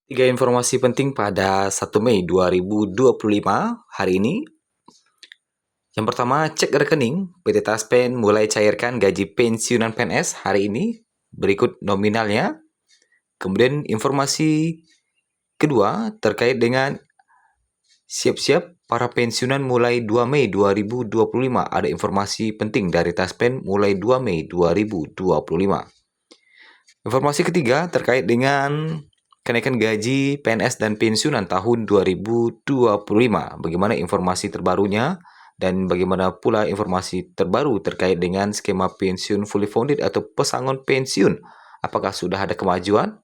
Tiga informasi penting pada 1 Mei 2025 hari ini. Yang pertama, cek rekening. PT Taspen mulai cairkan gaji pensiunan PNS hari ini. Berikut nominalnya. Kemudian informasi kedua terkait dengan siap-siap para pensiunan mulai 2 Mei 2025. Ada informasi penting dari Taspen mulai 2 Mei 2025. Informasi ketiga terkait dengan kenaikan gaji PNS dan pensiunan tahun 2025. Bagaimana informasi terbarunya dan bagaimana pula informasi terbaru terkait dengan skema pensiun fully funded atau pesangon pensiun. Apakah sudah ada kemajuan?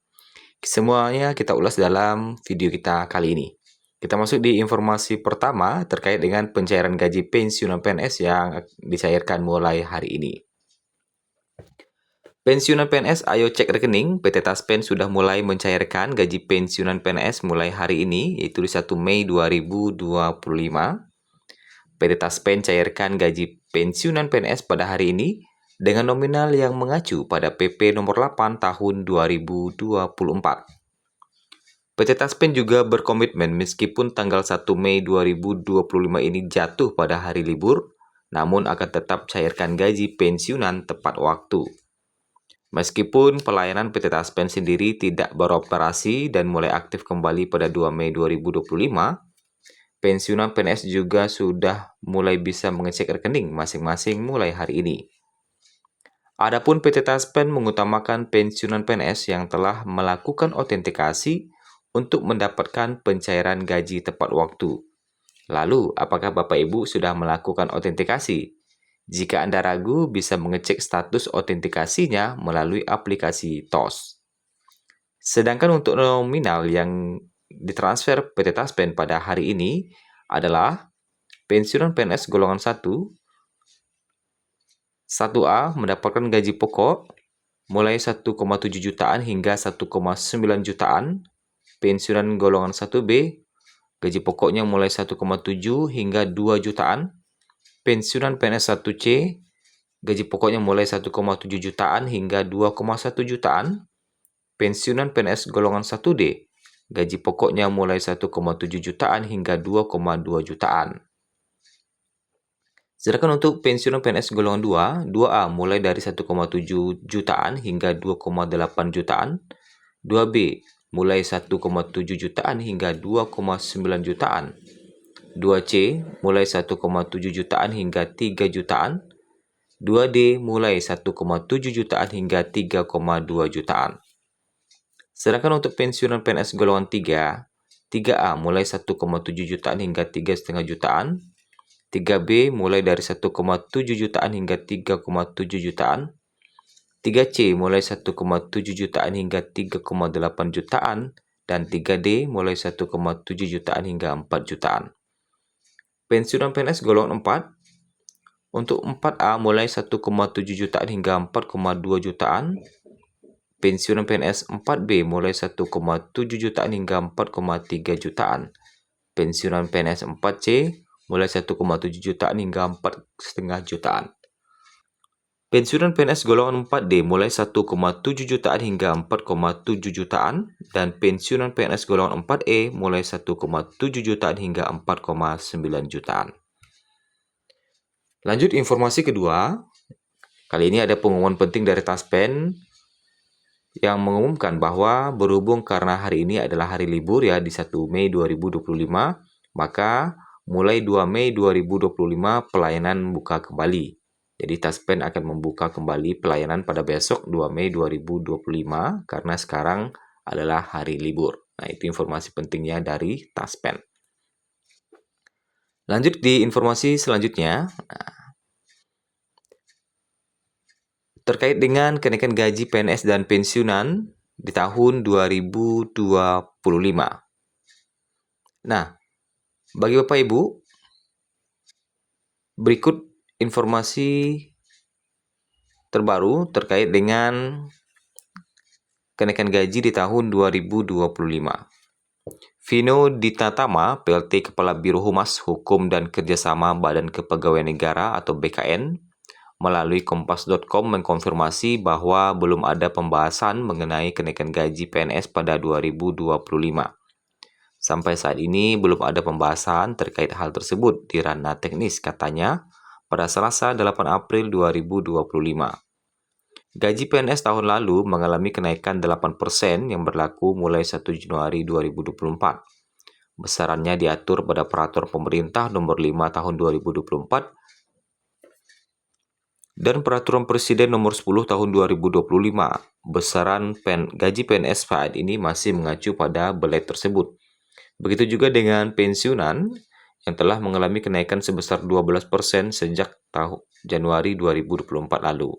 Semuanya kita ulas dalam video kita kali ini. Kita masuk di informasi pertama terkait dengan pencairan gaji pensiunan PNS yang dicairkan mulai hari ini. Pensiunan PNS, ayo cek rekening. PT Taspen sudah mulai mencairkan gaji pensiunan PNS mulai hari ini, yaitu di 1 Mei 2025. PT Taspen cairkan gaji pensiunan PNS pada hari ini dengan nominal yang mengacu pada PP nomor 8 tahun 2024. PT Taspen juga berkomitmen meskipun tanggal 1 Mei 2025 ini jatuh pada hari libur, namun akan tetap cairkan gaji pensiunan tepat waktu. Meskipun pelayanan PT Taspen sendiri tidak beroperasi dan mulai aktif kembali pada 2 Mei 2025, pensiunan PNS juga sudah mulai bisa mengecek rekening masing-masing mulai hari ini. Adapun PT Taspen mengutamakan pensiunan PNS yang telah melakukan autentikasi untuk mendapatkan pencairan gaji tepat waktu. Lalu, apakah Bapak Ibu sudah melakukan autentikasi? Jika Anda ragu, bisa mengecek status autentikasinya melalui aplikasi TOS. Sedangkan untuk nominal yang ditransfer PT Taspen pada hari ini adalah pensiunan PNS golongan 1, 1A mendapatkan gaji pokok mulai 1,7 jutaan hingga 1,9 jutaan. Pensiunan golongan 1B, gaji pokoknya mulai 1,7 hingga 2 jutaan. Pensiunan PNS 1C, gaji pokoknya mulai 1,7 jutaan hingga 2,1 jutaan. Pensiunan PNS golongan 1D, gaji pokoknya mulai 1,7 jutaan hingga 2,2 jutaan. Sedangkan untuk pensiunan PNS golongan 2, 2A mulai dari 1,7 jutaan hingga 2,8 jutaan. 2B mulai 1,7 jutaan hingga 2,9 jutaan. 2C mulai 1,7 jutaan hingga 3 jutaan. 2D mulai 1,7 jutaan hingga 3,2 jutaan. Sedangkan untuk pensiunan PNS golongan 3, 3A mulai 1,7 jutaan hingga 3,5 jutaan. 3B mulai dari 1,7 jutaan hingga 3,7 jutaan. 3C mulai 1,7 jutaan hingga 3,8 jutaan. Dan 3D mulai 1,7 jutaan hingga 4 jutaan. Pensiunan PNS golongan 4, untuk 4A mulai 1,7 jutaan hingga 4,2 jutaan. Pensiunan PNS 4B mulai 1,7 jutaan hingga 4,3 jutaan. Pensiunan PNS 4C mulai 1,7 jutaan hingga 4,5 jutaan. Pensiunan PNS golongan 4D mulai 1,7 jutaan hingga 4,7 jutaan. Dan pensiunan PNS golongan 4E mulai 1,7 jutaan hingga 4,9 jutaan. Lanjut informasi kedua. Kali ini ada pengumuman penting dari Taspen yang mengumumkan bahwa berhubung karena hari ini adalah hari libur ya di 1 Mei 2025, maka mulai 2 Mei 2025 pelayanan buka kembali. Jadi Taspen akan membuka kembali pelayanan pada besok 2 Mei 2025 karena sekarang adalah hari libur. Nah, itu informasi pentingnya dari Taspen. Lanjut di informasi selanjutnya. Terkait dengan kenaikan gaji PNS dan pensiunan di tahun 2025. Nah, bagi Bapak Ibu, berikut informasi terbaru terkait dengan kenaikan gaji di tahun 2025. Vino Ditatama, PLT Kepala Biro Humas Hukum dan Kerjasama Badan Kepegawaian Negara atau BKN, melalui kompas.com mengkonfirmasi bahwa belum ada pembahasan mengenai kenaikan gaji PNS pada 2025. Sampai saat ini belum ada pembahasan terkait hal tersebut di ranah teknis, katanya pada Selasa 8 April 2025. Gaji PNS tahun lalu mengalami kenaikan 8% yang berlaku mulai 1 Januari 2024. Besarannya diatur pada Peraturan Pemerintah Nomor 5 Tahun 2024 dan Peraturan Presiden Nomor 10 Tahun 2025. Besaran gaji PNS saat ini masih mengacu pada belai tersebut. Begitu juga dengan pensiunan yang telah mengalami kenaikan sebesar 12% sejak tahun Januari 2024 lalu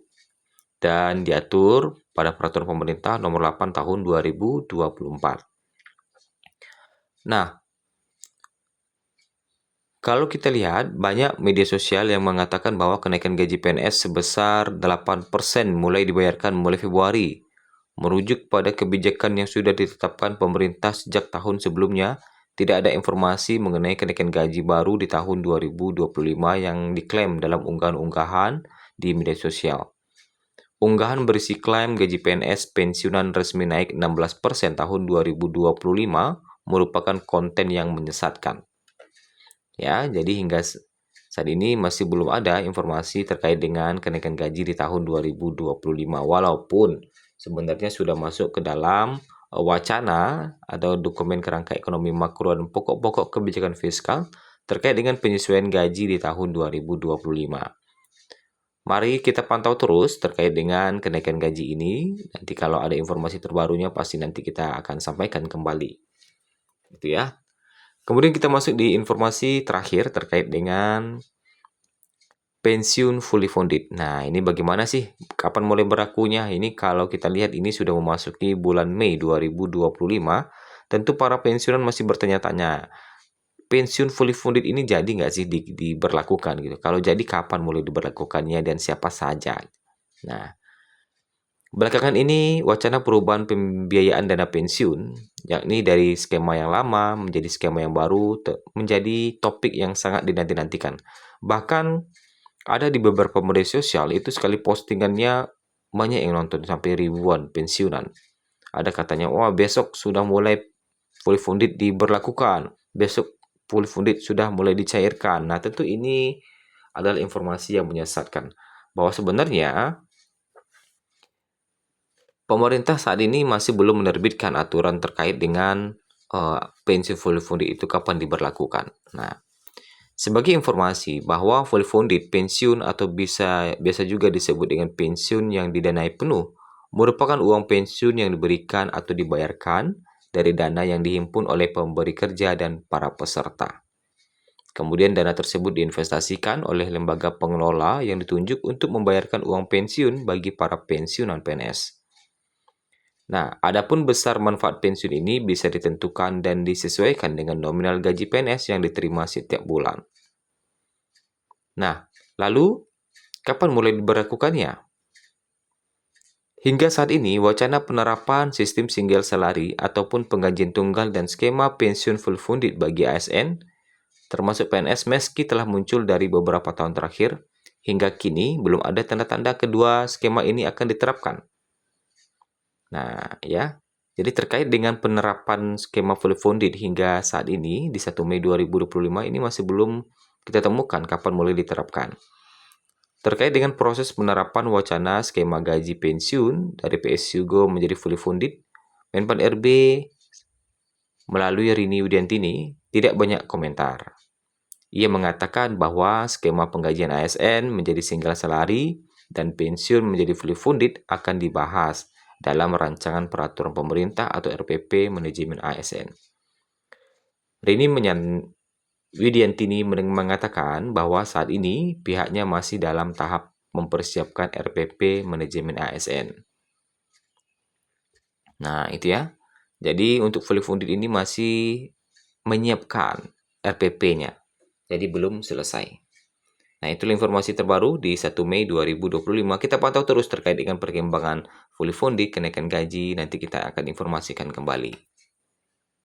dan diatur pada Peraturan Pemerintah Nomor 8 Tahun 2024. Nah, kalau kita lihat, banyak media sosial yang mengatakan bahwa kenaikan gaji PNS sebesar 8% mulai dibayarkan mulai Februari, merujuk pada kebijakan yang sudah ditetapkan pemerintah sejak tahun sebelumnya. Tidak ada informasi mengenai kenaikan gaji baru di tahun 2025 yang diklaim dalam unggahan-unggahan di media sosial. Unggahan berisi klaim gaji PNS pensiunan resmi naik 16% tahun 2025 merupakan konten yang menyesatkan. Ya, jadi hingga saat ini masih belum ada informasi terkait dengan kenaikan gaji di tahun 2025, walaupun sebenarnya sudah masuk ke dalam wacana atau dokumen kerangka ekonomi makro dan pokok-pokok kebijakan fiskal terkait dengan penyesuaian gaji di tahun 2025. Mari kita pantau terus terkait dengan kenaikan gaji ini. Nanti kalau ada informasi terbarunya pasti nanti kita akan sampaikan kembali. Itu ya. Kemudian kita masuk di informasi terakhir terkait dengan pensiun fully funded. Nah, ini bagaimana sih? Kapan mulai berlakunya? Ini kalau kita lihat ini sudah memasuki bulan Mei 2025. Tentu para pensiunan masih bertanya-tanya, pensiun fully funded ini jadi nggak sih diberlakukan gitu? Kalau jadi kapan mulai diberlakukannya dan siapa saja? Nah, belakangan ini, wacana perubahan pembiayaan dana pensiun, yakni dari skema yang lama menjadi skema yang baru, menjadi topik yang sangat dinanti-nantikan. Bahkan, ada di beberapa media sosial, itu sekali postingannya banyak yang nonton, sampai ribuan pensiunan. Ada katanya, wah besok sudah mulai fully funded diberlakukan, besok fully funded sudah mulai dicairkan. Nah, tentu ini adalah informasi yang menyesatkan, bahwa sebenarnya pemerintah saat ini masih belum menerbitkan aturan terkait dengan pensiun fully funded itu kapan diberlakukan. Nah, sebagai informasi bahwa fully funded pensiun atau biasa juga disebut dengan pensiun yang didanai penuh merupakan uang pensiun yang diberikan atau dibayarkan dari dana yang dihimpun oleh pemberi kerja dan para peserta. Kemudian dana tersebut diinvestasikan oleh lembaga pengelola yang ditunjuk untuk membayarkan uang pensiun bagi para pensiunan PNS. Nah, adapun besar manfaat pensiun ini bisa ditentukan dan disesuaikan dengan nominal gaji PNS yang diterima setiap bulan. Nah, lalu kapan mulai diberlakukannya? Hingga saat ini, wacana penerapan sistem single salary ataupun penggajian tunggal dan skema pensiun full funded bagi ASN, termasuk PNS, meski telah muncul dari beberapa tahun terakhir, hingga kini belum ada tanda-tanda kedua skema ini akan diterapkan. Nah, ya, jadi terkait dengan penerapan skema fully funded hingga saat ini, di 1 Mei 2025 ini masih belum kita temukan kapan mulai diterapkan. Terkait dengan proses penerapan wacana skema gaji pensiun dari PSU Go menjadi fully funded, Menpan RB melalui Rini Widiantini tidak banyak komentar. Ia mengatakan bahwa skema penggajian ASN menjadi single salary dan pensiun menjadi fully funded akan dibahas dalam rancangan peraturan pemerintah atau RPP manajemen ASN. Rini Widiantini mengatakan bahwa saat ini pihaknya masih dalam tahap mempersiapkan RPP manajemen ASN. Nah, itu ya. Jadi untuk fully funded ini masih menyiapkan RPP-nya. Jadi belum selesai. Nah, itulah informasi terbaru di 1 Mei 2025. Kita pantau terus terkait dengan perkembangan fully funded, kenaikan gaji. Nanti kita akan informasikan kembali.